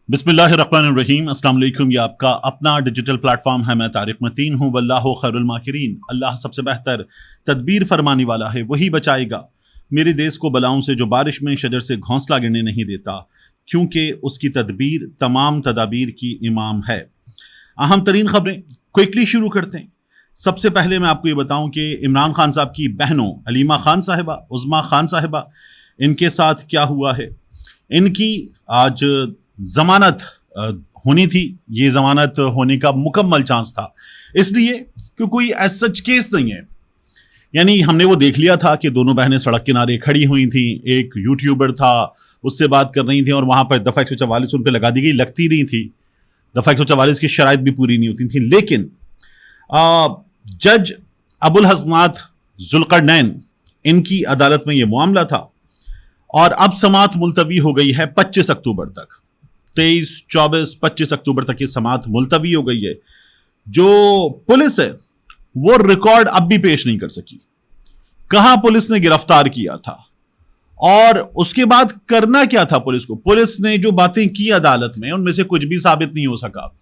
बिस्मिल्लाहिर्रहमानिर्रहीम। अस्सलाम वालेकुम। ये आपका अपना डिजिटल प्लेटफॉर्म है। मैं तारिक मतीन हूँ। वल्लाहु खैरुल माकिरीन। अल्लाह सबसे बेहतर तदबीर फरमाने वाला है, वही बचाएगा मेरे देश को बलाओं से, जो बारिश में शजर से घोंसला गिरने नहीं देता, क्योंकि उसकी तदबीर तमाम तदाबीर की इमाम है। अहम तरीन खबरें क्विकली शुरू करते हैं। सबसे पहले मैं आपको ये बताऊं कि इमरान खान साहब की बहनों अलीमा खान साहिबा, उज़्मा खान साहिबा, इनके साथ क्या हुआ है। इनकी आज जमानत होनी थी। ये जमानत होने का मुकम्मल चांस था, इसलिए कि कोई एज सच केस नहीं है। यानी हमने वो देख लिया था कि दोनों बहनें सड़क किनारे खड़ी हुई थी, एक यूट्यूबर था उससे बात कर रही थी और वहां पर दफा 144 उन पर लगा दी गई, लगती नहीं थी। दफा 144 की शराइत भी पूरी नहीं होती थी। लेकिन जज अबुल हसनात जुल्करनैन, इनकी अदालत में यह मामला था और अब समाअत मुलतवी हो गई है 25 अक्टूबर तक। 23, 24, 25 अक्टूबर तक ये समाअत मुलतवी हो गई है। जो पुलिस है वो रिकॉर्ड अब भी पेश नहीं कर सकी, कहां पुलिस ने गिरफ्तार किया था और उसके बाद करना क्या था पुलिस को। पुलिस ने जो बातें की अदालत में, उनमें से कुछ भी साबित नहीं हो सका।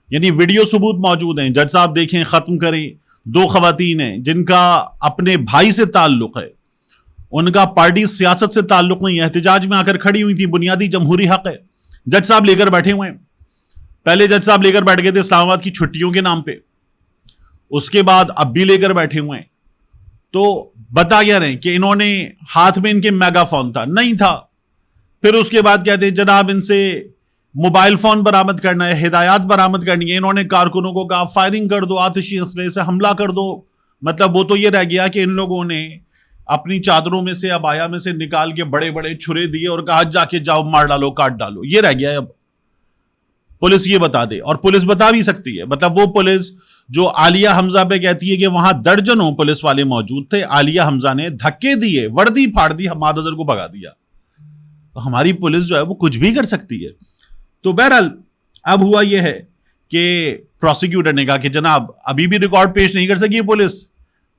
यानी वीडियो सबूत मौजूद हैं, जज साहब देखें, खत्म करें। 2 खवातीन हैं जिनका अपने भाई से ताल्लुक है, उनका पार्टी सियासत से ताल्लुक नहीं है, एहतजाज में आकर खड़ी हुई थी, बुनियादी जमहूरी हक है। जज साहब लेकर बैठे हुए हैं। पहले जज साहब लेकर बैठ गए थे इस्लामाबाद की छुट्टियों के नाम पे, उसके बाद अब भी लेकर बैठे हुए हैं। तो बता क्या रहे कि इन्होंने हाथ में इनके मेगाफोन था, नहीं था। फिर उसके बाद कहते हैं जनाब इनसे मोबाइल फोन बरामद करना है, हिदायत बरामद करनी है। इन्होंने कारकुनों को कहा फायरिंग कर दो, आतिशी असले से हमला कर दो। मतलब वो तो ये रह गया कि इन लोगों ने अपनी चादरों में से, अबाया में से निकाल के बड़े बड़े छुरे दिए और कहा जाके जाओ, मार डालो, काट डालो। ये रह गया है। अब पुलिस ये बता दे, और पुलिस बता भी सकती है। मतलब वो पुलिस जो आलिया हमजा पे कहती है कि वहां दर्जनों पुलिस वाले मौजूद थे, आलिया हमजा ने धक्के दिए, वर्दी फाड़ दी, हमाद अजहर को भगा दिया। तो हमारी पुलिस जो है वो कुछ भी कर सकती है। तो बहरहाल अब हुआ यह है कि प्रोसिक्यूटर ने कहा कि जनाब अभी भी रिकॉर्ड पेश नहीं कर सकी पुलिस,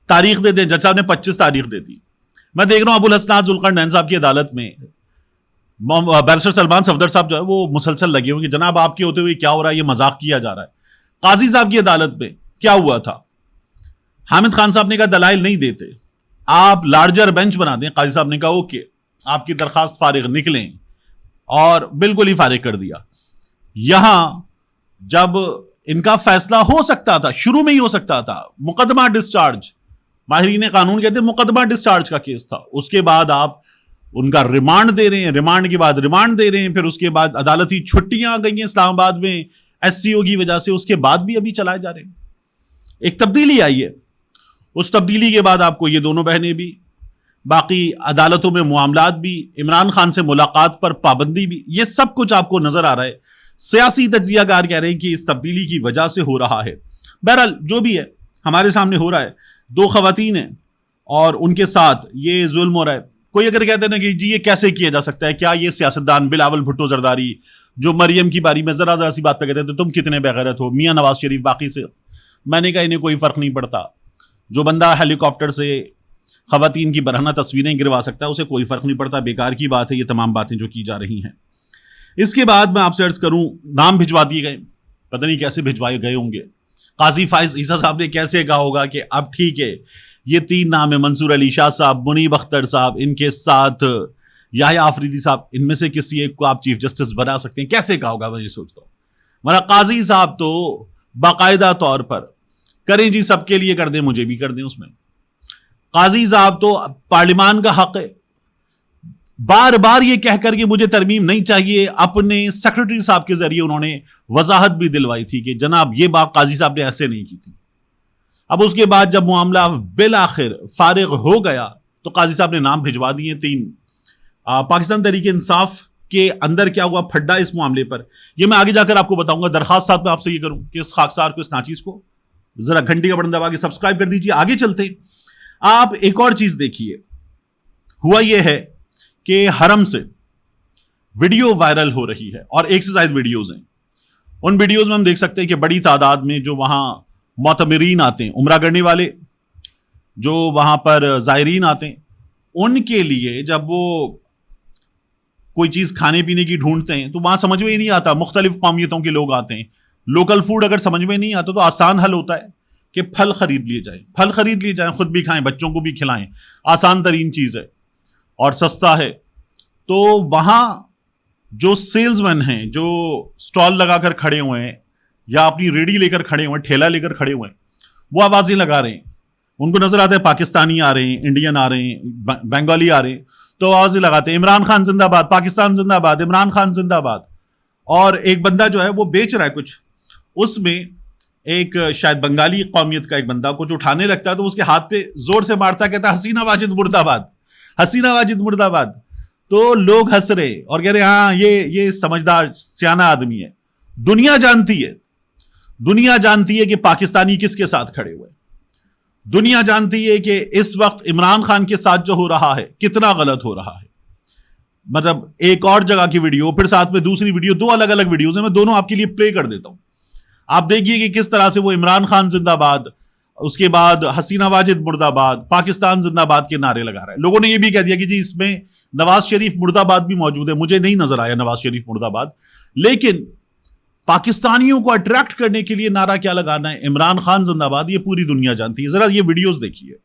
तारीख दे दें। जज साहब ने 25 तारीख दे दी। मैं देख रहा हूं अबुल हसनात जुल्करनैन साहब की अदालत में बैरिस्टर सलमान सफदर साहब जो है वो मुसलसल लगे हुए कि जनाब आपके होते हुए क्या हो रहा है, ये मजाक किया जा रहा है। काजी साहब की अदालत में क्या हुआ था, हामिद खान साहब ने कहा दलाइल नहीं देते, आप लार्जर बेंच बना दें। काजी साहब ने कहा ओके, आपकी दरखास्त फारिग, निकलें, और बिल्कुल ही फारिग कर दिया। यहां जब इनका फैसला हो सकता था, शुरू में ही हो सकता था, मुकदमा डिस्चार्ज, माहिरीन कानून कहते हैं मुकदमा डिस्चार्ज का केस था। उसके बाद आप उनका रिमांड दे रहे हैं, रिमांड के बाद रिमांड दे रहे हैं, फिर उसके बाद अदालती छुट्टियां आ गई हैं इस्लामाबाद में एससीओ की वजह से, उसके बाद भी अभी चलाए जा रहे हैं। एक तब्दीली आई है, उस तब्दीली के बाद आपको ये दोनों बहनें भी, बाकी अदालतों में मामलात भी, इमरान खान से मुलाकात पर पाबंदी भी, ये सब कुछ आपको नजर आ रहा है। सियासी तज्जियाकार कह रहे हैं कि इस तब्दीली की वजह से हो रहा है। बहरहाल जो भी है हमारे सामने हो रहा है। 2 खवातीन हैं और उनके साथ ये जुल्म हो रहा है। कोई अगर कहते हैं ना कि जी ये कैसे किया जा सकता है, क्या ये सियासतदान बिलावल भुट्टो जरदारी जो मरियम की बारी में जरा जरा सी बात पे कहते थे तुम कितने बेगैरत हो, मियां नवाज शरीफ बाकी से, मैंने कहा इन्हें कोई फर्क नहीं पड़ता। जो बंदा हेलीकॉप्टर से खवातीन की बरहना तस्वीरें गिरवा सकता है उसे कोई फर्क नहीं पड़ता। बेकार की बात है ये तमाम बातें जो की जा रही हैं। इसके बाद मैं आपसे अर्ज करूं, नाम भिजवा दिए गए, पता नहीं कैसे भिजवाए गए होंगे। काजी फाइज ईसा साहब ने कैसे कहा होगा कि अब ठीक है, ये 3 नाम है, मंसूर अली शाह साहब, मुनीब अख्तर साहब, इनके साथ याह्या आफरीदी साहब, इनमें से किसी एक को आप चीफ जस्टिस बना सकते हैं। कैसे कहा होगा मैं ये सोचता हूं। हमारा काजी साहब तो बाकायदा तौर पर करें जी, सबके लिए कर दें, मुझे भी कर दें उसमें। काजी साहब तो पार्लियामान का हक है, बार बार ये कहकर कि मुझे तरमीम नहीं चाहिए, अपने सेक्रेटरी साहब के जरिए उन्होंने वजाहत भी दिलवाई थी कि जनाब ये बात काजी साहब ने ऐसे नहीं की थी। अब उसके बाद जब मामला बिल आखिर फारिग हो गया तो काजी साहब ने नाम भिजवा दिए 3। पाकिस्तान तहरीक इंसाफ के अंदर क्या हुआ फड्डा इस मामले पर, यह मैं आगे जाकर आपको बताऊंगा। दरखास्त साहब मैं आपसे ये करूं कि इस खाकसार को, इस नाचीज को जरा घंटी का बटन दबा के सब्सक्राइब कर दीजिए। आगे चलते आप एक और चीज देखिए। हुआ यह है कि हरम से वीडियो वायरल हो रही है और एक से ज्यादा वीडियोज हैं। उन वीडियोज में हम देख सकते हैं कि बड़ी तादाद में जो वहां मोतमरीन आते हैं, उम्रा करने वाले जो वहां पर जायरीन आते हैं, उनके लिए जब वो कोई चीज खाने पीने की ढूंढते हैं तो वहां समझ में ही नहीं आता, मुख्तलिफ कौमियतों के लोग आते हैं, लोकल फूड अगर समझ में नहीं आता तो आसान हल होता है कि फल खरीद लिए जाए, फल खरीद लिए जाए, खुद भी खाएं, बच्चों को भी खिलाएं, आसान तरीन चीज है और सस्ता है। तो वहां जो सेल्समैन हैं, जो स्टॉल लगाकर खड़े हुए हैं या अपनी रेडी लेकर खड़े हुए हैं, ठेला लेकर खड़े हुए हैं, वो आवाजें लगा रहे हैं। उनको नजर आता है पाकिस्तानी आ रहे हैं, इंडियन आ रहे हैं, बंगाली आ रहे हैं, तो आवाजें लगाते हैं इमरान खान जिंदाबाद, पाकिस्तान जिंदाबाद, इमरान खान जिंदाबाद। और एक बंदा जो है वो बेच रहा है कुछ, उसमें एक शायद बंगाली कौमियत का एक बंदा कुछ उठाने लगता है तो उसके हाथ पे जोर से मारता है, कहता है हसीना वाजिद मुर्दाबाद, हसीना वाजिद मुर्दाबाद। तो लोग हंस रहे और कह रहे हाँ ये समझदार सियाना आदमी है। दुनिया जानती है, दुनिया जानती है कि पाकिस्तानी किसके साथ खड़े हुए, दुनिया जानती है कि इस वक्त इमरान खान के साथ जो हो रहा है कितना गलत हो रहा है। मतलब एक और जगह की वीडियो, फिर साथ में दूसरी वीडियो, दो अलग अलग वीडियोज है, मैं दोनों आपके लिए प्ले कर देता हूं। आप देखिए कि किस तरह से वो इमरान खान जिंदाबाद, उसके बाद हसीना वाजिद मुर्दाबाद, पाकिस्तान जिंदाबाद के नारे लगा रहा है। लोगों ने ये भी कह दिया कि जी इसमें नवाज शरीफ मुर्दाबाद भी मौजूद है। मुझे नहीं नजर आया नवाज शरीफ मुर्दाबाद, लेकिन पाकिस्तानियों को अट्रैक्ट करने के लिए नारा क्या लगाना है, इमरान खान जिंदाबाद, ये पूरी दुनिया जानती है। जरा ये वीडियोस देखिए।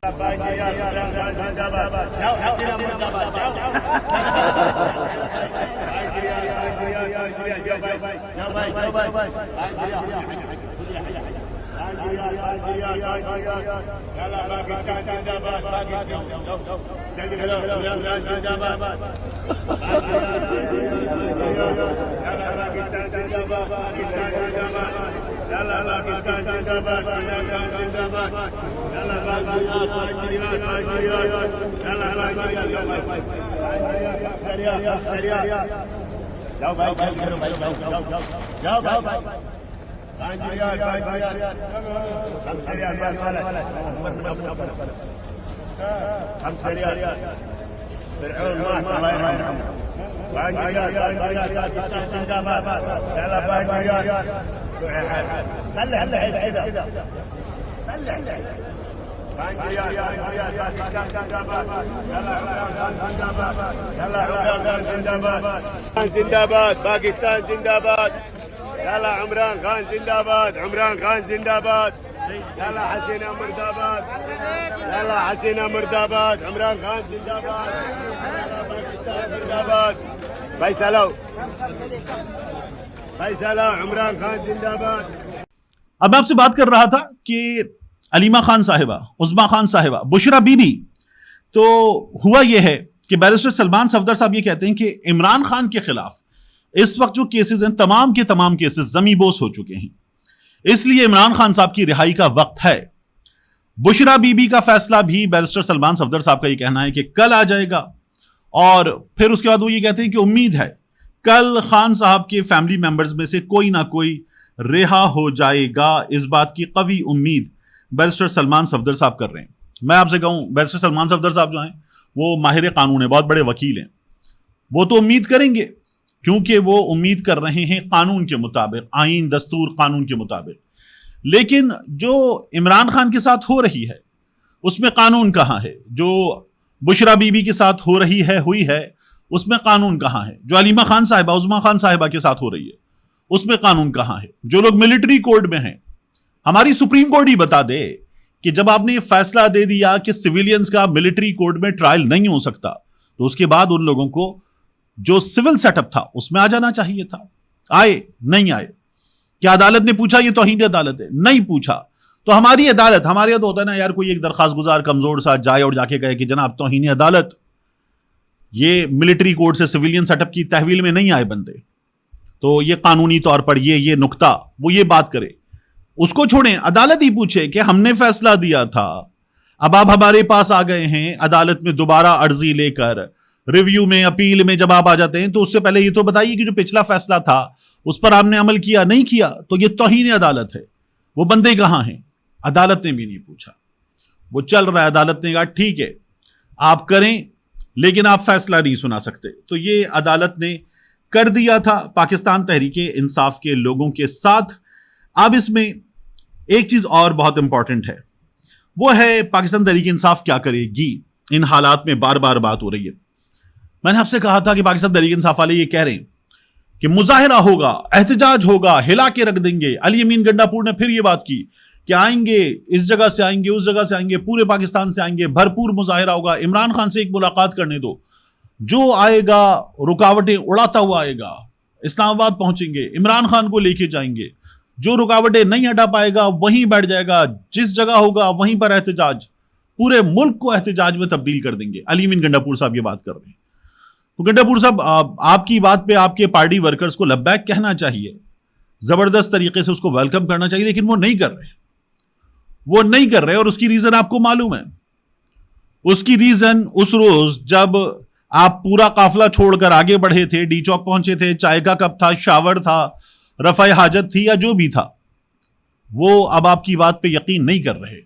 जिंदाबाद, पाकिस्तान जिंदाबाद, याला इमरान खान जिंदाबाद, इमरान खान जिंदाबाद, याला हसीना मुर्दाबाद, याला हसीना मुर्दाबाद, इमरान खान जिंदाबाद, याला पाकिस्तान जिंदाबाद, फैसला फैसला इमरान खान जिंदाबाद। अब मैं आपसे बात कर रहा था कि अलीमा खान साहिबा, उस्मा खान साहिबा, बुशरा बीबी, तो हुआ यह है कि बैरिस्टर सलमान सफदर साहब ये कहते हैं कि इमरान खान के खिलाफ इस वक्त जो केसेस हैं तमाम के तमाम केसेस जमीबोस हो चुके हैं, इसलिए इमरान खान साहब की रिहाई का वक्त है। बुशरा बीबी का फैसला भी बैरिस्टर सलमान सफदर साहब का ये कहना है कि कल आ जाएगा। और फिर उसके बाद वो ये कहते हैं कि उम्मीद है कल खान साहब के फैमिली मेंबर्स में से कोई ना कोई रिहा हो जाएगा। इस बात की कवी उम्मीद बैरिस्टर सलमान सफदर साहब कर रहे हैं। मैं आपसे कहूं, बैरिस्टर सलमान सफदर साहब जो हैं वो माहिर कानून है, बहुत बड़े वकील हैं, वो तो उम्मीद करेंगे क्योंकि वो उम्मीद कर रहे हैं कानून के मुताबिक, आईन दस्तूर कानून के मुताबिक। लेकिन जो इमरान खान के साथ हो रही है उसमें कानून कहाँ है? जो बुशरा बीबी के साथ हो रही है, हुई है, उसमें कानून कहाँ है? जो अलीमा खान साहिबा, उस्मा खान साहिबा के साथ हो रही है उसमें कानून कहाँ है? जो लोग मिलिट्री कोड में हैं, हमारी सुप्रीम कोर्ट ही बता दे कि जब आपने फैसला दे दिया कि सिविलियंस का मिलिट्री कोर्ट में ट्रायल नहीं हो सकता, तो उसके बाद उन लोगों को जो सिविल सेटअप था उसमें आ जाना चाहिए था। आए नहीं आए? क्या अदालत ने पूछा ये तौहीन अदालत है? नहीं पूछा। तो हमारी अदालत, हमारे यहाँ तो होता है ना यार, कोई एक दरखास्त गुजार कमजोर सा जाए और जाके कहे कि जनाब तौहीन अदालत, ये मिलिट्री कोर्ट से सिविलियन सेटअप की तहवील में नहीं आए बंदे, तो ये कानूनी तौर पर ये नुक्ता, वो ये बात करे। उसको छोड़ें, अदालत ही पूछे कि हमने फैसला दिया था, अब आप हमारे पास आ गए हैं अदालत में दोबारा अर्जी लेकर, रिव्यू में, अपील में जब आप आ जाते हैं तो उससे पहले ये तो बताइए कि जो पिछला फैसला था उस पर आपने अमल किया, नहीं किया, तो ये तौहीन अदालत है। वो बंदे कहां हैं? अदालत ने भी नहीं पूछा। वो चल रहा है, अदालत ने कहा ठीक है आप करें लेकिन आप फैसला नहीं सुना सकते। तो ये अदालत ने कर दिया था पाकिस्तान तहरीक इंसाफ के लोगों के साथ। अब इसमें एक चीज और बहुत इंपॉर्टेंट है, वो है पाकिस्तान तहरीक इंसाफ क्या करेगी इन हालात में। बार बार बात हो रही है, मैंने आपसे कहा था कि पाकिस्तान तहरीक इंसाफ वाले ये कह रहे हैं कि मुजाहिरा होगा, एहतजाज होगा, हिला के रख देंगे। अली अमीन गंडापुर ने फिर ये बात की कि आएंगे, इस जगह से आएंगे, उस जगह से आएंगे, पूरे पाकिस्तान से आएंगे, भरपूर मुजाहिरा होगा। इमरान खान से एक मुलाकात करने दो, जो आएगा रुकावटें उड़ाता हुआ आएगा, इस्लामाबाद पहुंचेंगे, इमरान खान को लेके जाएंगे, जो रुकावटें नहीं हटा पाएगा वहीं बैठ जाएगा, जिस जगह होगा वहीं पर एहतजाज, पूरे मुल्क को एहतजाज में तब्दील कर देंगे। अली अमीन गंडापुर साहब ये बात कर रहे हैं। तो गंडापुर साहब, आपकी बात पे आपके पार्टी वर्कर्स को लब्बैक कहना चाहिए, जबरदस्त तरीके से उसको वेलकम करना चाहिए, लेकिन वो नहीं कर रहे, वो नहीं कर रहे। और उसकी रीजन आपको मालूम है। उसकी रीजन उस रोज जब आप पूरा काफिला छोड़कर आगे बढ़े थे, डी चौक पहुंचे थे, चाय का कप था, शावर था, रफ़ाए हाजत थी या जो भी था, वो अब आपकी बात पे यकीन नहीं कर रहे।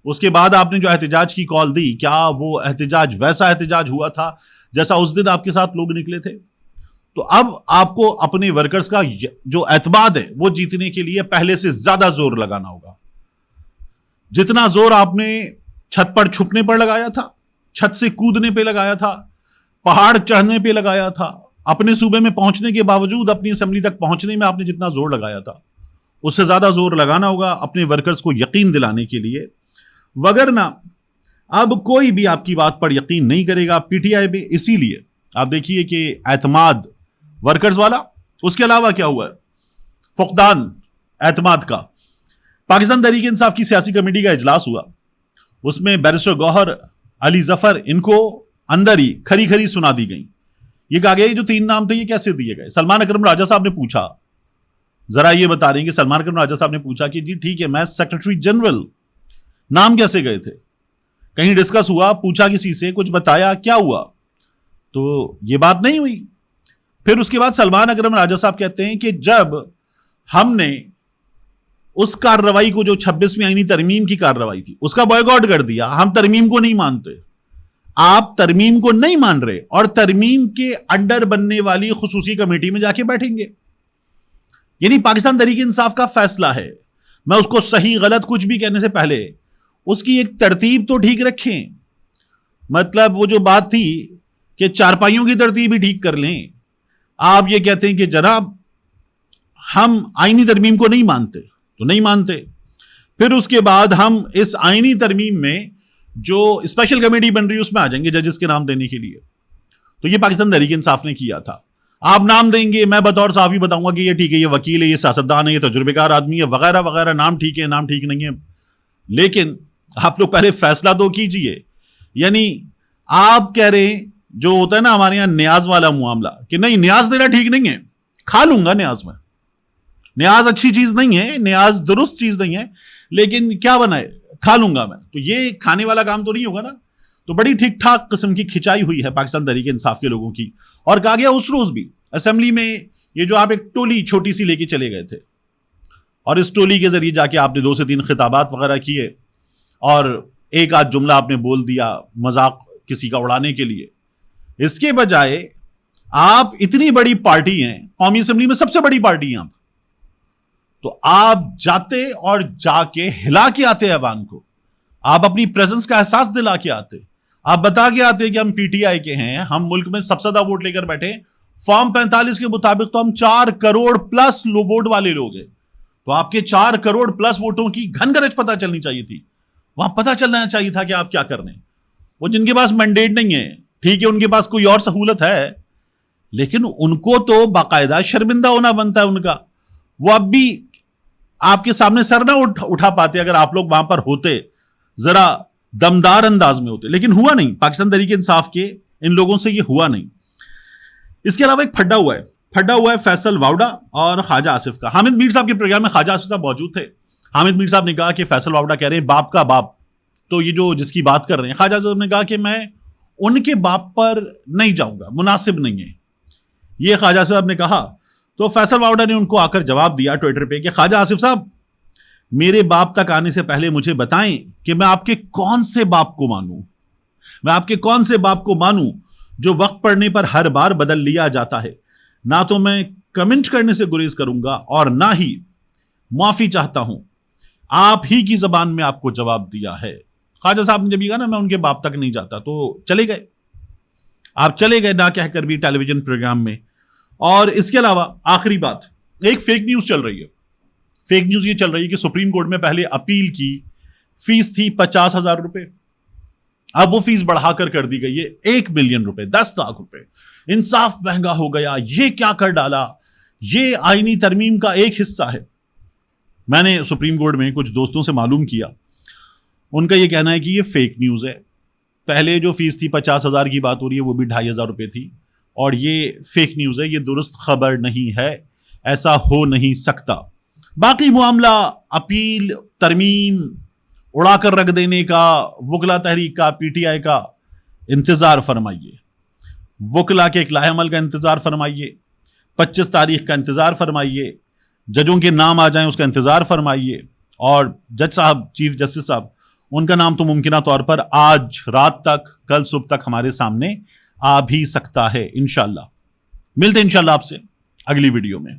उसके बाद आपने जो एहतजाज की कॉल दी, क्या वो एहतजाज वैसा एहतजाज हुआ था जैसा उस दिन आपके साथ लोग निकले थे? तो अब आपको अपने वर्कर्स का जो एतमाद है वो जीतने के लिए पहले से ज्यादा जोर लगाना होगा। जितना जोर आपने छत पर छुपने पर लगाया था, छत से कूदने पे लगाया था, पहाड़ चढ़ने पे लगाया था, अपने सूबे में पहुंचने के बावजूद अपनी असेंबली तक पहुंचने में आपने जितना जोर लगाया था, उससे ज्यादा जोर लगाना होगा अपने वर्कर्स को यकीन दिलाने के लिए। वगरना अब कोई भी आपकी बात पर यकीन नहीं करेगा पीटीआई में। इसीलिए आप देखिए कि एतमाद वर्कर्स वाला, उसके अलावा क्या हुआ है, फुकदान एतमाद का। पाकिस्तान तहरीक इंसाफ की सियासी कमेटी का इजलास हुआ, उसमें बैरिस्टर गौहर, अली जफर, इनको अंदर ही खरी खरी सुना दी गई। ये कहा गया जो 3 नाम थे ये कैसे दिए गए। सलमान अकरम राजा साहब ने पूछा, जरा ये बता रहे हैं कि सलमान अकरम राजा साहब ने पूछा कि जी ठीक है, मैं सेक्रेटरी जनरल, नाम कैसे गए थे? कहीं डिस्कस हुआ, पूछा किसी से, कुछ बताया, क्या हुआ? तो ये बात नहीं हुई। फिर उसके बाद सलमान अकरम राजा साहब कहते हैं कि जब हमने उस कार्रवाई को, जो 26वीं आईनी तरमीम की कार्रवाई थी, उसका बॉयकॉट कर दिया, हम तरमीम को नहीं मानते। आप तरमीम को नहीं मान रहे और तरमीम के अंडर बनने वाली खुसूसी कमेटी में जाके बैठेंगे। यानी पाकिस्तान तहरीक इंसाफ का फैसला है। मैं उसको सही गलत कुछ भी कहने से पहले उसकी एक तरतीब तो ठीक रखें। मतलब वो जो बात थी कि चारपाइयों की तरतीब ही ठीक कर लें। आप ये कहते हैं कि जनाब हम आईनी तरमीम को नहीं मानते, तो नहीं मानते। फिर उसके बाद हम इस आईनी तरमीम में जो स्पेशल कमेटी बन रही है उसमें आ जाएंगे जजेस के नाम देने के लिए। तो ये पाकिस्तान तहरीक इंसाफ ने किया था। आप नाम देंगे, मैं बतौर साफी बताऊंगा कि ये ठीक है, ये वकील है, ये सियासतदान है, ये तजुर्बेकार आदमी है, वगैरह वगैरह, नाम ठीक है, नाम ठीक नहीं है। लेकिन आप लोग पहले फैसला तो कीजिए। यानी आप कह रहे हैं, जो होता है ना हमारे यहां न्याज वाला मामला, कि नहीं न्याज देना ठीक नहीं है, खा लूंगा न्याज में, न्याज अच्छी चीज नहीं है, न्याज दुरुस्त चीज नहीं है, लेकिन क्या बनाए, खा लूंगा मैं। तो ये खाने वाला काम तो नहीं होगा ना। तो बड़ी ठीक ठाक किस्म की खिंचाई हुई है पाकिस्तान तहरीक इंसाफ के लोगों की। और कहा गया उस रोज भी असेंबली में ये जो आप एक टोली छोटी सी लेके चले गए थे और इस टोली के जरिए जाके आपने 2 से 3 खिताबात वगैरह किए और एक आध जुमला आपने बोल दिया मजाक किसी का उड़ाने के लिए। इसके बजाय आप इतनी बड़ी पार्टी हैं, कौमी असेंबली में सबसे बड़ी पार्टी हैं आप, तो आप जाते और जाके हिला के आते ऐवान को, आप अपनी प्रेजेंस का एहसास दिला के आते, आप बता के आते कि हम पीटीआई के हैं, हम मुल्क में सबसे ज्यादा वोट लेकर बैठे, फॉर्म 45 के मुताबिक तो हम 4 करोड़ प्लस वोट वाले लोग हैं। तो आपके 4 करोड़ प्लस वोटों की घन गरज पता चलनी चाहिए थी। वहां पता चलना चाहिए था कि आप क्या कर रहे हैं। वो जिनके पास मैंडेट नहीं है, ठीक है, उनके पास कोई और सहूलत है, लेकिन उनको तो बाकायदा शर्मिंदा होना बनता है उनका। वो अब भी आपके सामने सर ना उठा पाते अगर आप लोग वहां पर होते, जरा दमदार अंदाज में होते। लेकिन हुआ नहीं, पाकिस्तान तहरीक इंसाफ के इन लोगों से ये हुआ नहीं। इसके अलावा एक फड्डा हुआ है फैसल वावड़ा और ख्वाजा आसिफ का। हामिद मीर साहब के प्रोग्राम में ख्वाजा आसिफ साहब मौजूद थे। हामिद मीर साहब ने कहा कि फैसल वावड़ा कह रहे हैं बाप का बाप, तो ये जो जिसकी बात कर रहे हैं, ख्वाजा साहब ने कहा कि मैं उनके बाप पर नहीं जाऊंगा, मुनासिब नहीं है, ये ख्वाजा साहब ने कहा। तो फैसल वावड़ा ने उनको आकर जवाब दिया ट्विटर पे कि ख्वाजा आसिफ साहब, मेरे बाप तक आने से पहले मुझे बताएं कि मैं आपके कौन से बाप को मानूं, मैं आपके कौन से बाप को मानूं जो वक्त पड़ने पर हर बार बदल लिया जाता है। ना तो मैं कमेंट करने से गुरेज करूंगा और ना ही माफी चाहता हूं, आप ही की जबान में आपको जवाब दिया है। ख्वाजा साहब ने जब ये कहा ना मैं उनके बाप तक नहीं जाता, तो चले गए। आप चले गए ना कहकर भी टेलीविजन प्रोग्राम में। और इसके अलावा आखिरी बात, एक फेक न्यूज चल रही है। फेक न्यूज ये चल रही है कि सुप्रीम कोर्ट में पहले अपील की फीस थी 50,000 रुपए, अब वो फीस बढ़ाकर कर दी गई है 1 मिलियन रुपए, 10 लाख रुपए। इंसाफ महंगा हो गया, ये क्या कर डाला, ये आईनी तरमीम का एक हिस्सा है। मैंने सुप्रीम कोर्ट में कुछ दोस्तों से मालूम किया, उनका यह कहना है कि ये फेक न्यूज है। पहले जो फीस थी 50,000 की बात हो रही है, वो भी 2,500 रुपए थी, और ये फेक न्यूज है, ये दुरुस्त खबर नहीं है, ऐसा हो नहीं सकता। बाकी मामला अपील, तरमीम, उड़ाकर रख देने का, वकला तहरीक का, पीटीआई का इंतजार फरमाइए, वकला के एक लाहेअमल का इंतजार फरमाइए, 25 तारीख का इंतजार फरमाइए, जजों के नाम आ जाएं उसका इंतजार फरमाइए। और जज साहब, चीफ जस्टिस साहब, उनका नाम तो मुमकिन तौर पर आज रात तक, कल सुबह तक हमारे सामने आ भी सकता है। इंशाल्लाह मिलते हैं इंशाल्लाह आपसे अगली वीडियो में।